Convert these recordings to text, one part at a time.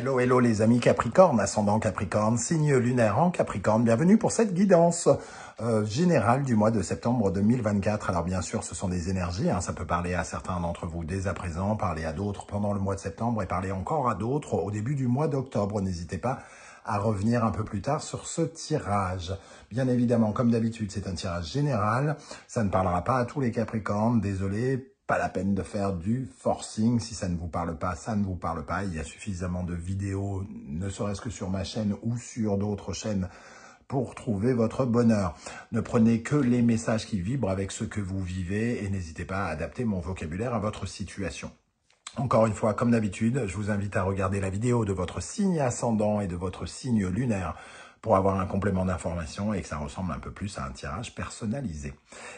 Hello, hello les amis Capricorne, ascendant Capricorne, signe lunaire en Capricorne. Bienvenue pour cette guidance générale du mois de septembre 2024. Alors bien sûr, ce sont des énergies, ça peut parler à certains d'entre vous dès à présent, parler à d'autres pendant le mois de septembre et parler encore à d'autres au début du mois d'octobre. N'hésitez pas à revenir un peu plus tard sur ce tirage. Bien évidemment, comme d'habitude, c'est un tirage général. Ça ne parlera pas à tous les Capricornes, désolé. Pas la peine de faire du forcing. Si ça ne vous parle pas, ça ne vous parle pas. Il y a suffisamment de vidéos, ne serait-ce que sur ma chaîne ou sur d'autres chaînes, pour trouver votre bonheur. Ne prenez que les messages qui vibrent avec ce que vous vivez et n'hésitez pas à adapter mon vocabulaire à votre situation. Encore une fois, comme d'habitude, je vous invite à regarder la vidéo de votre signe ascendant et de votre signe lunaire pour avoir un complément d'information et que ça ressemble un peu plus à un tirage personnalisé.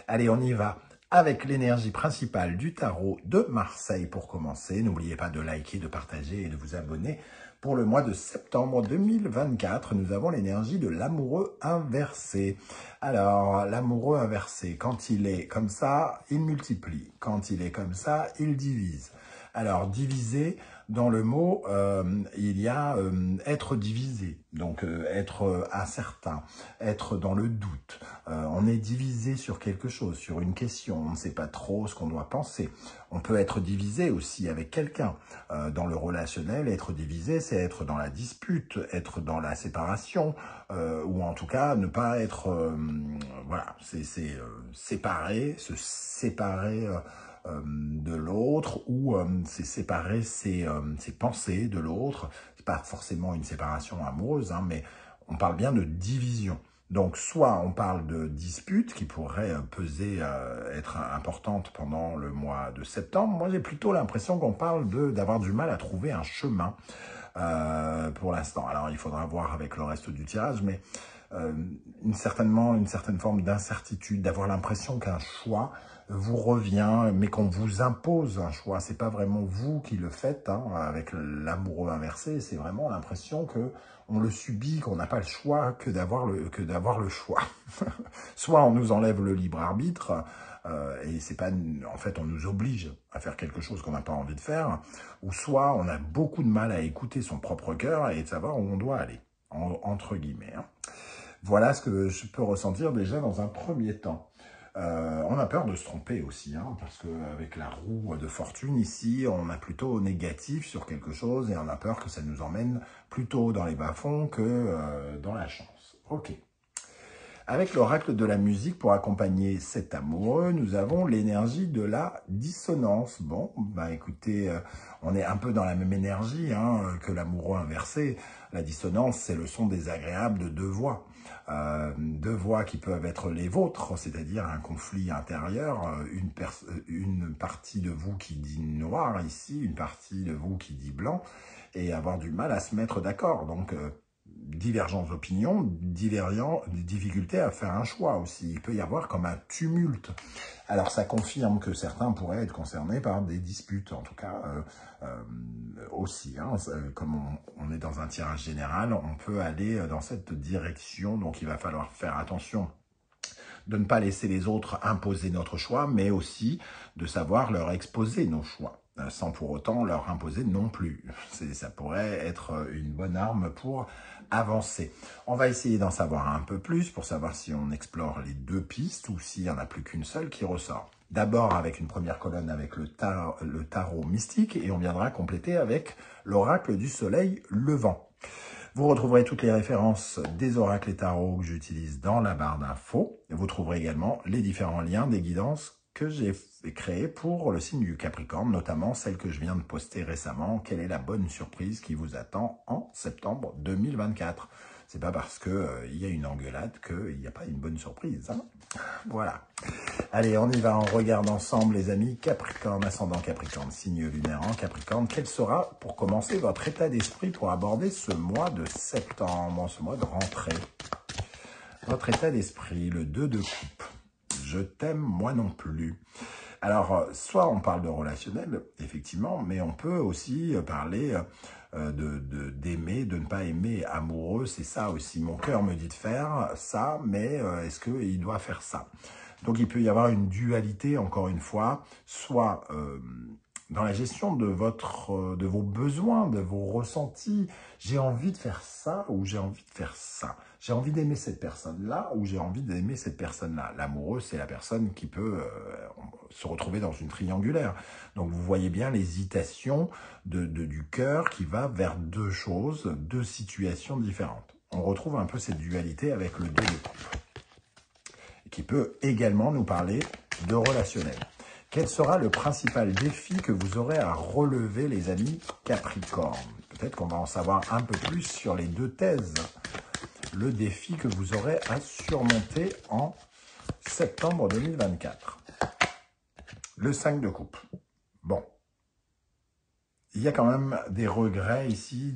Allez, on y va avec l'énergie principale du tarot de Marseille pour commencer. N'oubliez pas de liker, de partager et de vous abonner. Pour le mois de septembre 2024, nous avons l'énergie de l'amoureux inversé. Alors, l'amoureux inversé, quand il est comme ça, il multiplie. Quand il est comme ça, il divise. Alors, diviser, dans le mot, il y a être divisé, donc être incertain, être dans le doute. On est divisé sur quelque chose, sur une question, on ne sait pas trop ce qu'on doit penser. On peut être divisé aussi avec quelqu'un. Dans le relationnel, être divisé, c'est être dans la dispute, être dans la séparation, ou en tout cas ne pas être... voilà, c'est séparer, se séparer... de l'autre ou c'est séparer ses pensées de l'autre. C'est pas forcément une séparation amoureuse, mais on parle bien de division. Donc, soit on parle de dispute qui pourrait peser, être importante pendant le mois de septembre. Moi, j'ai plutôt l'impression qu'on parle d'avoir du mal à trouver un chemin pour l'instant. Alors, il faudra voir avec le reste du tirage, mais une certaine forme d'incertitude, d'avoir l'impression qu'un choix vous revient, mais qu'on vous impose un choix. C'est pas vraiment vous qui le faites, avec l'amoureux inversé. C'est vraiment l'impression que on le subit, qu'on n'a pas le choix que d'avoir le choix. Soit on nous enlève le libre arbitre, et c'est pas, en fait, on nous oblige à faire quelque chose qu'on n'a pas envie de faire, ou soit on a beaucoup de mal à écouter son propre cœur et de savoir où on doit aller, entre guillemets. Voilà ce que je peux ressentir déjà dans un premier temps. On a peur de se tromper aussi, parce qu'avec la roue de fortune ici, on a plutôt négatif sur quelque chose et on a peur que ça nous emmène plutôt dans les bas-fonds que dans la chance. Ok. Avec l'oracle de la musique pour accompagner cet amoureux, nous avons l'énergie de la dissonance. Bon, écoutez, on est un peu dans la même énergie que l'amoureux inversé. La dissonance, c'est le son désagréable de deux voix. Deux voix qui peuvent être les vôtres, c'est-à-dire un conflit intérieur, une partie de vous qui dit noir ici, une partie de vous qui dit blanc, et avoir du mal à se mettre d'accord. Donc, divergence d'opinion, difficulté à faire un choix aussi. Il peut y avoir comme un tumulte. Alors, ça confirme que certains pourraient être concernés par des disputes, en tout cas, aussi. Comme on est dans un tirage général, on peut aller dans cette direction. Donc, il va falloir faire attention de ne pas laisser les autres imposer notre choix, mais aussi de savoir leur exposer nos choix, sans pour autant leur imposer non plus. Ça pourrait être une bonne arme pour avancer. On va essayer d'en savoir un peu plus pour savoir si on explore les deux pistes ou s'il n'y en a plus qu'une seule qui ressort. D'abord avec une première colonne avec le tarot mystique et on viendra compléter avec l'oracle du soleil levant. Vous retrouverez toutes les références des oracles et tarots que j'utilise dans la barre d'infos. Vous trouverez également les différents liens des guidances que j'ai créées pour le signe du Capricorne, notamment celle que je viens de poster récemment. Quelle est la bonne surprise qui vous attend en septembre 2024 ? C'est pas parce qu'il y a une engueulade qu'il n'y a pas une bonne surprise. Voilà. Allez, on y va, on regarde ensemble les amis. Capricorne, ascendant Capricorne, signe lunaire en Capricorne. Quel sera, pour commencer, votre état d'esprit pour aborder ce mois de septembre, ce mois de rentrée? Votre état d'esprit, le 2 de coupe. Je t'aime, moi non plus. Alors, soit on parle de relationnel, effectivement, mais on peut aussi parler d'aimer, de ne pas aimer, amoureux, c'est ça aussi. Mon cœur me dit de faire ça, mais est-ce qu'il doit faire ça? Donc, il peut y avoir une dualité, encore une fois, soit dans la gestion de vos besoins, de vos ressentis. J'ai envie de faire ça ou j'ai envie de faire ça. J'ai envie d'aimer cette personne-là ou j'ai envie d'aimer cette personne-là. L'amoureux, c'est la personne qui peut se retrouver dans une triangulaire. Donc, vous voyez bien l'hésitation du cœur qui va vers deux choses, deux situations différentes. On retrouve un peu cette dualité avec le 2 de coupe, qui peut également nous parler de relationnel. Quel sera le principal défi que vous aurez à relever, les amis Capricorne? Peut-être qu'on va en savoir un peu plus sur les deux thèses. Le défi que vous aurez à surmonter en septembre 2024. Le 5 de coupe. Bon. Il y a quand même des regrets ici,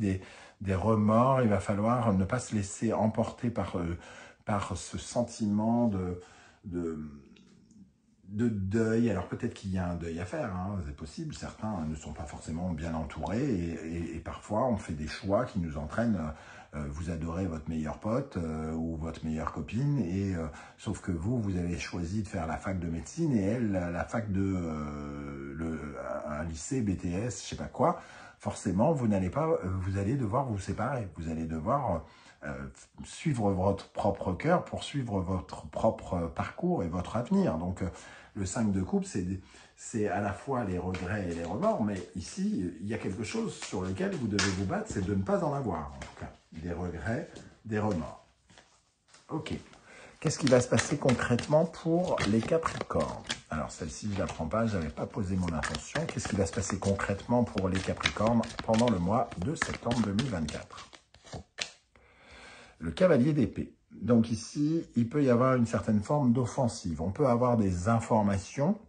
des remords. Il va falloir ne pas se laisser emporter par ce sentiment de deuil. Alors peut-être qu'il y a un deuil à faire, hein, c'est possible. Certains ne sont pas forcément bien entourés et parfois on fait des choix qui nous entraînent. Vous adorez votre meilleur pote ou votre meilleure copine, sauf que vous avez choisi de faire la fac de médecine et elle, la fac de un lycée, BTS, je sais pas quoi. Forcément, vous allez devoir vous séparer. Vous allez devoir suivre votre propre cœur, poursuivre votre propre parcours et votre avenir. Donc, le 5 de coupe, c'est à la fois les regrets et les remords, mais ici, il y a quelque chose sur lequel vous devez vous battre, c'est de ne pas en avoir, en tout cas. Des regrets, des remords. Ok. Qu'est-ce qui va se passer concrètement pour les Capricornes? Alors, celle-ci, je ne la prends pas, je n'avais pas posé mon intention. Qu'est-ce qui va se passer concrètement pour les Capricornes pendant le mois de septembre 2024? Le cavalier d'épée. Donc ici, il peut y avoir une certaine forme d'offensive. On peut avoir des informations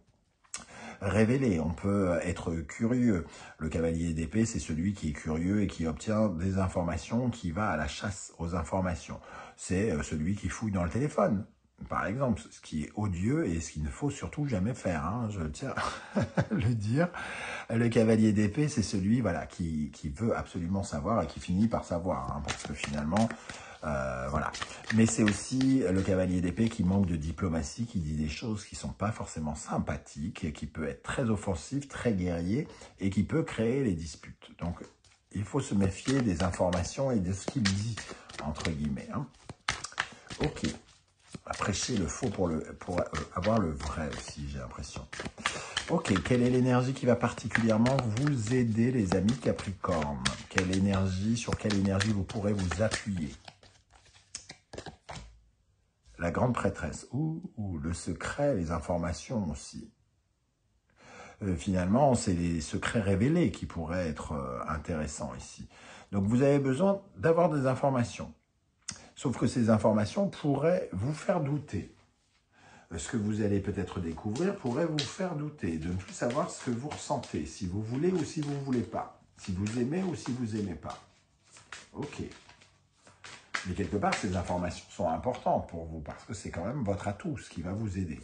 révélées. On peut être curieux. Le cavalier d'épée, c'est celui qui est curieux et qui obtient des informations, qui va à la chasse aux informations. C'est celui qui fouille dans le téléphone, par exemple, ce qui est odieux et ce qu'il ne faut surtout jamais faire, hein, je tiens à le dire. Le cavalier d'épée, c'est celui qui veut absolument savoir et qui finit par savoir, hein, parce que finalement, voilà. Mais c'est aussi le cavalier d'épée qui manque de diplomatie, qui dit des choses qui ne sont pas forcément sympathiques, et qui peut être très offensif, très guerrier, et qui peut créer les disputes. Donc, il faut se méfier des informations et de ce qu'il dit, entre guillemets. Hein. Ok. À prêcher le faux pour avoir le vrai aussi, j'ai l'impression. Ok, quelle est l'énergie qui va particulièrement vous aider, les amis Capricorne? Quelle énergie, sur quelle énergie vous pourrez vous appuyer? La grande prêtresse. Le secret, les informations aussi. Finalement, c'est les secrets révélés qui pourraient être intéressants ici. Donc, vous avez besoin d'avoir des informations. Sauf que ces informations pourraient vous faire douter. Ce que vous allez peut-être découvrir pourrait vous faire douter, de ne plus savoir ce que vous ressentez, si vous voulez ou si vous ne voulez pas, si vous aimez ou si vous n'aimez pas. Ok. Mais quelque part, ces informations sont importantes pour vous, parce que c'est quand même votre atout, ce qui va vous aider.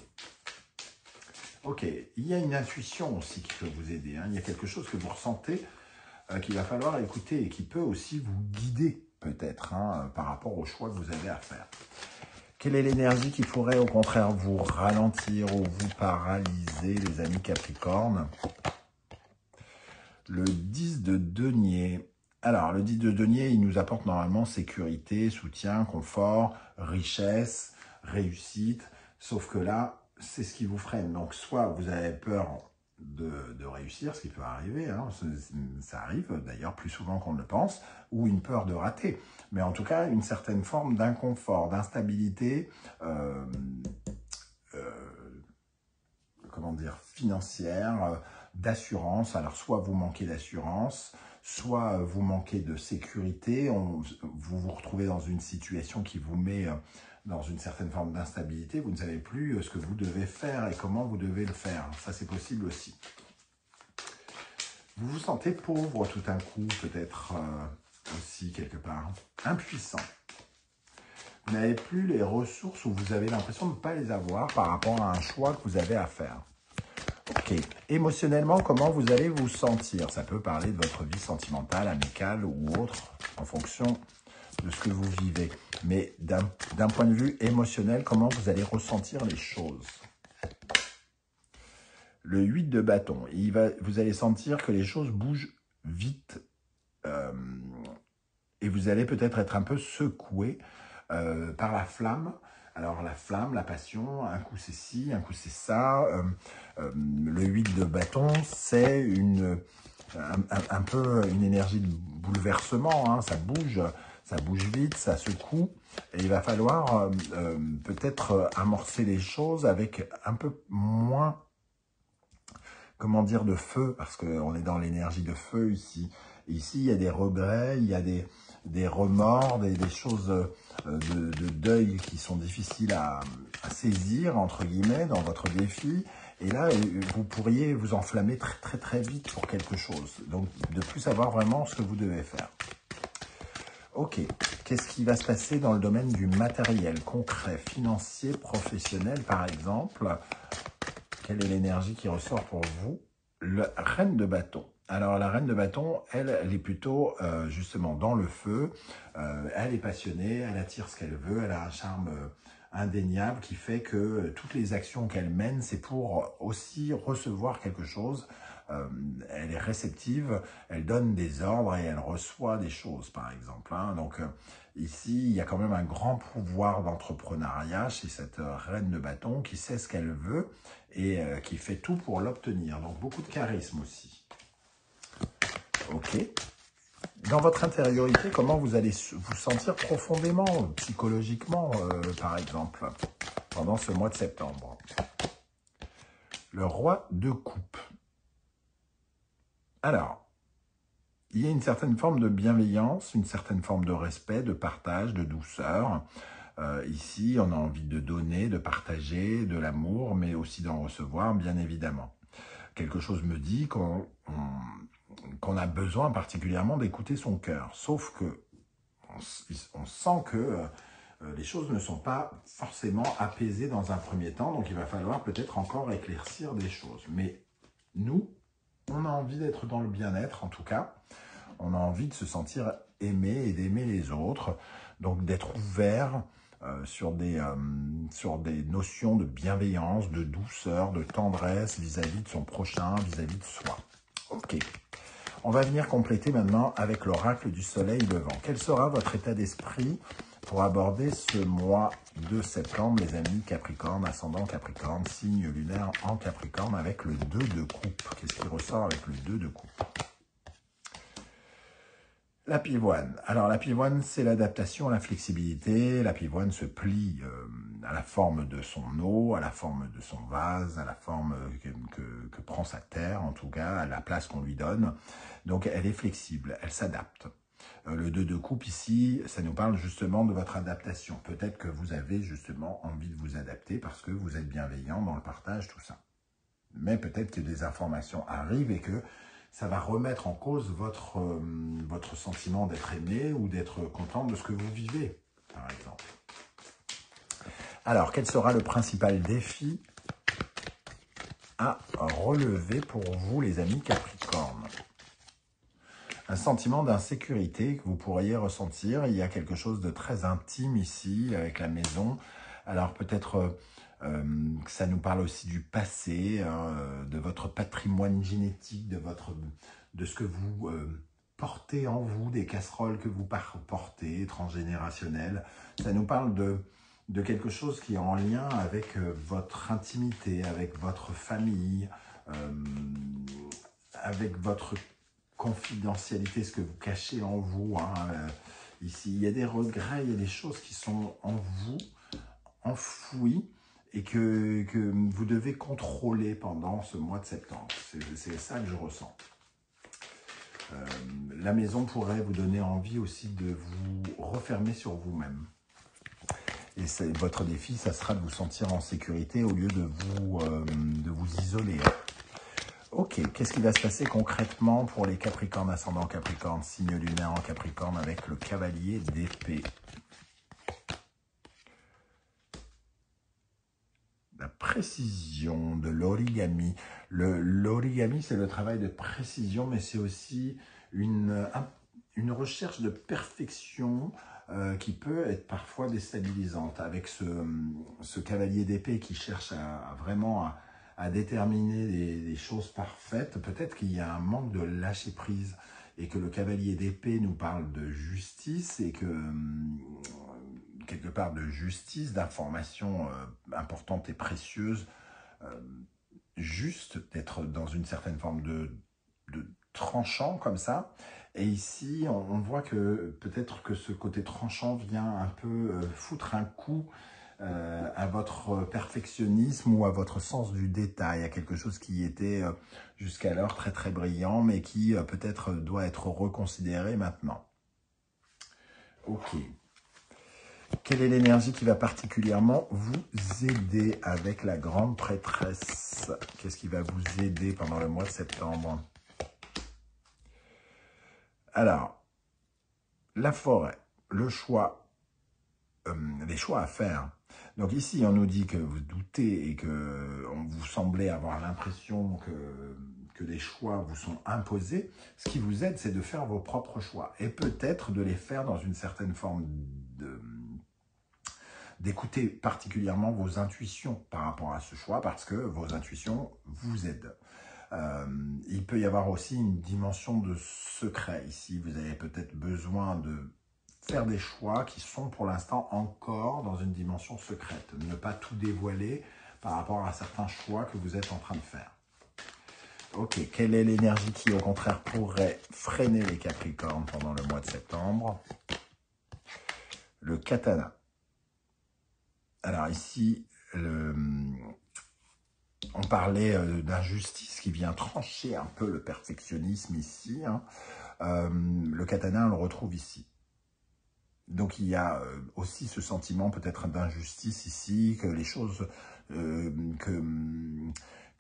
Ok, il y a une intuition aussi qui peut vous aider. Hein. Il y a quelque chose que vous ressentez qu'il va falloir écouter et qui peut aussi vous guider, peut-être, hein, par rapport au choix que vous avez à faire. Quelle est l'énergie qui pourrait au contraire vous ralentir ou vous paralyser, les amis Capricorne? Le 10 de denier. Alors, le 10 de denier, il nous apporte normalement sécurité, soutien, confort, richesse, réussite. Sauf que là, c'est ce qui vous freine. Donc, soit vous avez peur de réussir, ce qui peut arriver, hein, ça arrive d'ailleurs plus souvent qu'on ne le pense, ou une peur de rater. Mais en tout cas, une certaine forme d'inconfort, d'instabilité, comment dire, financière, d'assurance. Alors, soit vous manquez d'assurance, soit vous manquez de sécurité, vous vous retrouvez dans une situation qui vous met dans une certaine forme d'instabilité, vous ne savez plus ce que vous devez faire et comment vous devez le faire. Ça, c'est possible aussi. Vous vous sentez pauvre tout d'un coup, peut-être aussi quelque part, impuissant. Vous n'avez plus les ressources ou vous avez l'impression de ne pas les avoir par rapport à un choix que vous avez à faire. Ok. Émotionnellement, comment vous allez vous sentir? Ça peut parler de votre vie sentimentale, amicale ou autre, en fonction de ce que vous vivez. Mais d'un point de vue émotionnel, comment vous allez ressentir les choses? Le 8 de bâton. Vous allez sentir que les choses bougent vite et vous allez peut-être être un peu secoué par la flamme. Alors la flamme, la passion, un coup c'est ci, un coup c'est ça. Le 8 de bâton, c'est un peu une énergie de bouleversement, hein, ça bouge vite, ça secoue, et il va falloir peut-être amorcer les choses avec un peu moins, comment dire, de feu, parce qu'on est dans l'énergie de feu ici. Ici, il y a des regrets, il y a des remords, des choses de deuil qui sont difficiles à saisir, entre guillemets, dans votre défi. Et là, vous pourriez vous enflammer très très très vite pour quelque chose. Donc, de plus savoir vraiment ce que vous devez faire. Ok, qu'est-ce qui va se passer dans le domaine du matériel, concret, financier, professionnel, par exemple? Quelle est l'énergie qui ressort pour vous? La reine de bâton. Alors, la reine de bâton, elle est plutôt justement dans le feu. Elle est passionnée, elle attire ce qu'elle veut, elle a un charme indéniable qui fait que toutes les actions qu'elle mène, c'est pour aussi recevoir quelque chose. Elle est réceptive, elle donne des ordres et elle reçoit des choses, par exemple. Hein. Donc, ici, il y a quand même un grand pouvoir d'entrepreneuriat chez cette reine de bâton qui sait ce qu'elle veut et qui fait tout pour l'obtenir. Donc, beaucoup de charisme aussi. Ok. Dans votre intériorité, comment vous allez vous sentir profondément, psychologiquement, par exemple, pendant ce mois de septembre? Le roi de coupe. Alors, il y a une certaine forme de bienveillance, une certaine forme de respect, de partage, de douceur. Ici, on a envie de donner, de partager, de l'amour, mais aussi d'en recevoir, bien évidemment. Quelque chose me dit qu'on a besoin particulièrement d'écouter son cœur. Sauf que on sent que les choses ne sont pas forcément apaisées dans un premier temps, donc il va falloir peut-être encore éclaircir des choses. Mais nous, on a envie d'être dans le bien-être, en tout cas. On a envie de se sentir aimé et d'aimer les autres, donc d'être ouvert sur des notions de bienveillance, de douceur, de tendresse vis-à-vis de son prochain, vis-à-vis de soi. Ok. On va venir compléter maintenant avec l'oracle du soleil levant. Quel sera votre état d'esprit pour aborder ce mois de septembre, les amis Capricorne, ascendant Capricorne, signe lunaire en Capricorne avec le 2 de coupe? Qu'est-ce qui ressort avec le 2 de coupe? La pivoine. Alors, la pivoine, c'est l'adaptation, la flexibilité. La pivoine se plie à la forme de son eau, à la forme de son vase, à la forme que prend sa terre, en tout cas, à la place qu'on lui donne. Donc, elle est flexible, elle s'adapte. Le 2 de coupe ici, ça nous parle justement de votre adaptation. Peut-être que vous avez justement envie de vous adapter parce que vous êtes bienveillant dans le partage, tout ça. Mais peut-être que des informations arrivent et que ça va remettre en cause votre sentiment d'être aimé ou d'être content de ce que vous vivez, par exemple. Alors, quel sera le principal défi à relever pour vous, les amis Capricorne? Un sentiment d'insécurité que vous pourriez ressentir. Il y a quelque chose de très intime ici, avec la maison. Alors, peut-être que ça nous parle aussi du passé, hein, de votre patrimoine génétique, de ce que vous portez en vous, des casseroles que vous portez, transgénérationnelles. Ça nous parle de quelque chose qui est en lien avec votre intimité, avec votre famille, avec votre confidentialité, ce que vous cachez en vous. Hein. Ici, il y a des regrets, il y a des choses qui sont en vous, enfouies, et que vous devez contrôler pendant ce mois de septembre. C'est ça que je ressens. La maison pourrait vous donner envie aussi de vous refermer sur vous-même. Et votre défi, ça sera de vous sentir en sécurité au lieu de vous isoler. Ok, qu'est-ce qui va se passer concrètement pour les Capricornes, ascendant Capricorne, signe lunaire en Capricorne avec le cavalier d'épée? La précision de l'origami. L'origami, c'est le travail de précision, mais c'est aussi une recherche de perfection qui peut être parfois déstabilisante. Avec ce cavalier d'épée qui cherche vraiment à déterminer des choses parfaites. Peut-être qu'il y a un manque de lâcher prise et que le cavalier d'épée nous parle de justice et que quelque part de justice, d'informations importantes et précieuses, juste d'être dans une certaine forme de tranchant comme ça. Et ici, on voit que peut-être que ce côté tranchant vient un peu foutre un coup à votre perfectionnisme ou à votre sens du détail, à quelque chose qui était jusqu'alors très très brillant, mais qui peut-être doit être reconsidéré maintenant. Ok. Quelle est l'énergie qui va particulièrement vous aider avec la grande prêtresse? Qu'est-ce qui va vous aider pendant le mois de septembre? Alors, la forêt, le choix, les choix à faire. Donc ici, on nous dit que vous doutez et que vous semblez avoir l'impression que les choix vous sont imposés. Ce qui vous aide, c'est de faire vos propres choix et peut-être de les faire dans une certaine forme d'écouter particulièrement vos intuitions par rapport à ce choix parce que vos intuitions vous aident. Il peut y avoir aussi une dimension de secret ici. Vous avez peut-être besoin de faire des choix qui sont pour l'instant encore dans une dimension secrète. Ne pas tout dévoiler par rapport à certains choix que vous êtes en train de faire. Ok, quelle est l'énergie qui au contraire pourrait freiner les Capricornes pendant le mois de septembre? Le katana. Alors ici, on parlait d'injustice qui vient trancher un peu le perfectionnisme ici. Hein. Le katana, on le retrouve ici. Donc il y a aussi ce sentiment peut-être d'injustice ici, que les choses, que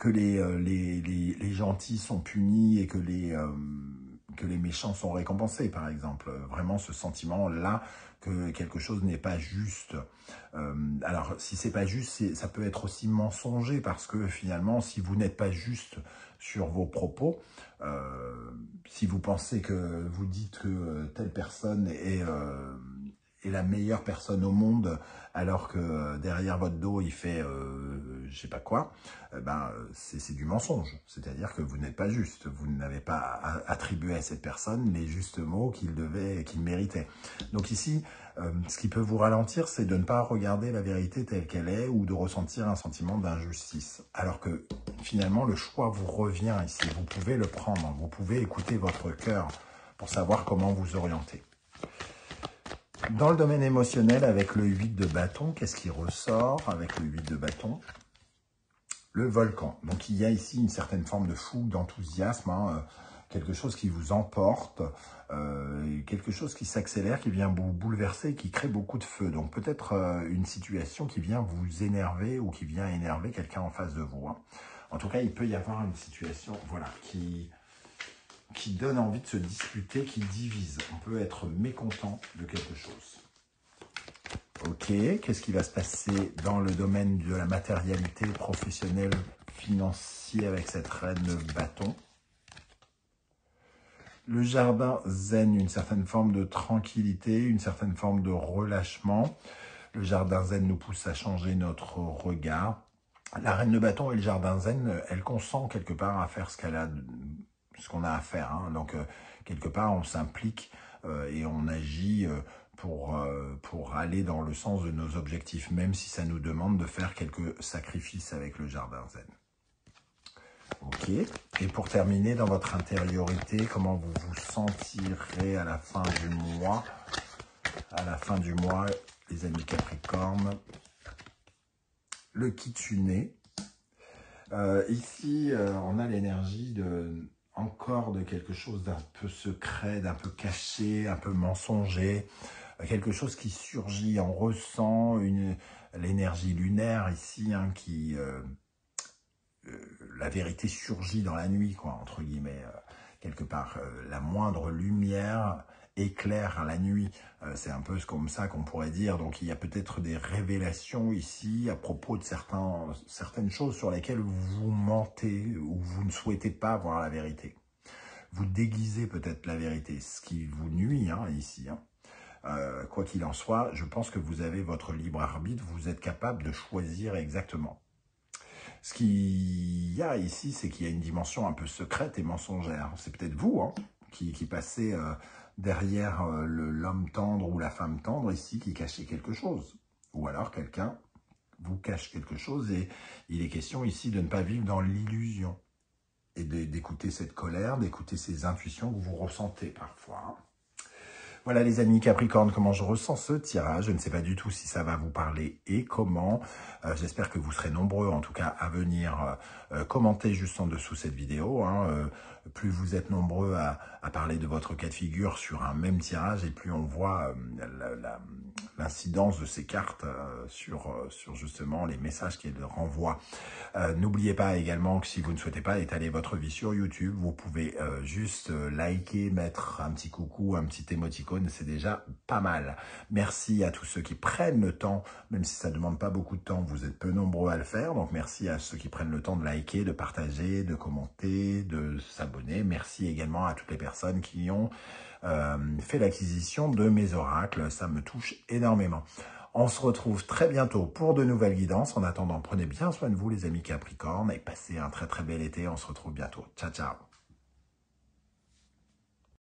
les gentils sont punis et que les méchants sont récompensés, par exemple. Vraiment ce sentiment-là que quelque chose n'est pas juste. Alors, si c'est pas juste, ça peut être aussi mensonger, parce que finalement, si vous n'êtes pas juste sur vos propos, si vous pensez que vous dites que telle personne est la meilleure personne au monde, alors que derrière votre dos, il fait je sais pas quoi, c'est du mensonge. C'est-à-dire que vous n'êtes pas juste. Vous n'avez pas attribué à cette personne les justes mots qu'il méritait. Donc ici, ce qui peut vous ralentir, c'est de ne pas regarder la vérité telle qu'elle est ou de ressentir un sentiment d'injustice. Alors que finalement, le choix vous revient ici. Vous pouvez le prendre. Vous pouvez écouter votre cœur pour savoir comment vous orienter. Dans le domaine émotionnel, avec le 8 de bâton, qu'est-ce qui ressort avec le 8 de bâton? Le volcan. Donc il y a ici une certaine forme de fougue, d'enthousiasme, hein, quelque chose qui vous emporte, quelque chose qui s'accélère, qui vient vous bouleverser, qui crée beaucoup de feu. Donc peut-être une situation qui vient vous énerver ou qui vient énerver quelqu'un en face de vous. Hein. En tout cas, il peut y avoir une situation voilà, qui donne envie de se disputer, qui divise. On peut être mécontent de quelque chose. Ok, qu'est-ce qui va se passer dans le domaine de la matérialité professionnelle, financière avec cette reine de bâton? Le jardin zen, une certaine forme de tranquillité, une certaine forme de relâchement. Le jardin zen nous pousse à changer notre regard. La reine de bâton et le jardin zen, elle consent quelque part à faire ce qu'on a à faire. Hein. Donc, quelque part, on s'implique et on agit pour aller dans le sens de nos objectifs, même si ça nous demande de faire quelques sacrifices avec le jardin zen. Ok. Et pour terminer, dans votre intériorité, comment vous vous sentirez à la fin du mois? À la fin du mois, les amis Capricorne. Le kitsune. Ici, on a l'énergie encore de quelque chose d'un peu secret, d'un peu caché, un peu mensonger, quelque chose qui surgit. On ressent l'énergie lunaire ici, hein, la vérité surgit dans la nuit, quoi, entre guillemets, quelque part. La moindre lumière éclaire la nuit. C'est un peu comme ça qu'on pourrait dire. Donc il y a peut-être des révélations ici à propos de certaines choses sur lesquelles vous mentez ou vous ne souhaitez pas voir la vérité. Vous déguisez peut-être la vérité, ce qui vous nuit hein, ici. Hein. Quoi qu'il en soit, je pense que vous avez votre libre arbitre, vous êtes capable de choisir exactement. Ce qu'il y a ici, c'est qu'il y a une dimension un peu secrète et mensongère. C'est peut-être vous hein, qui passez derrière l'homme tendre ou la femme tendre ici, qui cachez quelque chose. Ou alors quelqu'un vous cache quelque chose et il est question ici de ne pas vivre dans l'illusion et d'écouter cette colère, d'écouter ces intuitions que vous ressentez parfois. Hein. Voilà les amis Capricorne, comment je ressens ce tirage. Je ne sais pas du tout si ça va vous parler et comment. J'espère que vous serez nombreux en tout cas à venir commenter juste en dessous cette vidéo. Hein. Plus vous êtes nombreux à parler de votre cas de figure sur un même tirage et plus on voit l'incidence de ces cartes sur justement les messages qu'elles renvoient. N'oubliez pas également que si vous ne souhaitez pas étaler votre vie sur YouTube, vous pouvez juste liker, mettre un petit coucou, un petit émoticône, c'est déjà pas mal. Merci à tous ceux qui prennent le temps, même si ça ne demande pas beaucoup de temps, vous êtes peu nombreux à le faire, donc merci à ceux qui prennent le temps de liker, de partager, de commenter, de s'abonner. Merci également à toutes les personnes qui ont fait l'acquisition de mes oracles, ça me touche énormément. On se retrouve très bientôt pour de nouvelles guidances. En attendant, prenez bien soin de vous les amis Capricornes et passez un très très bel été. On se retrouve bientôt. Ciao, ciao.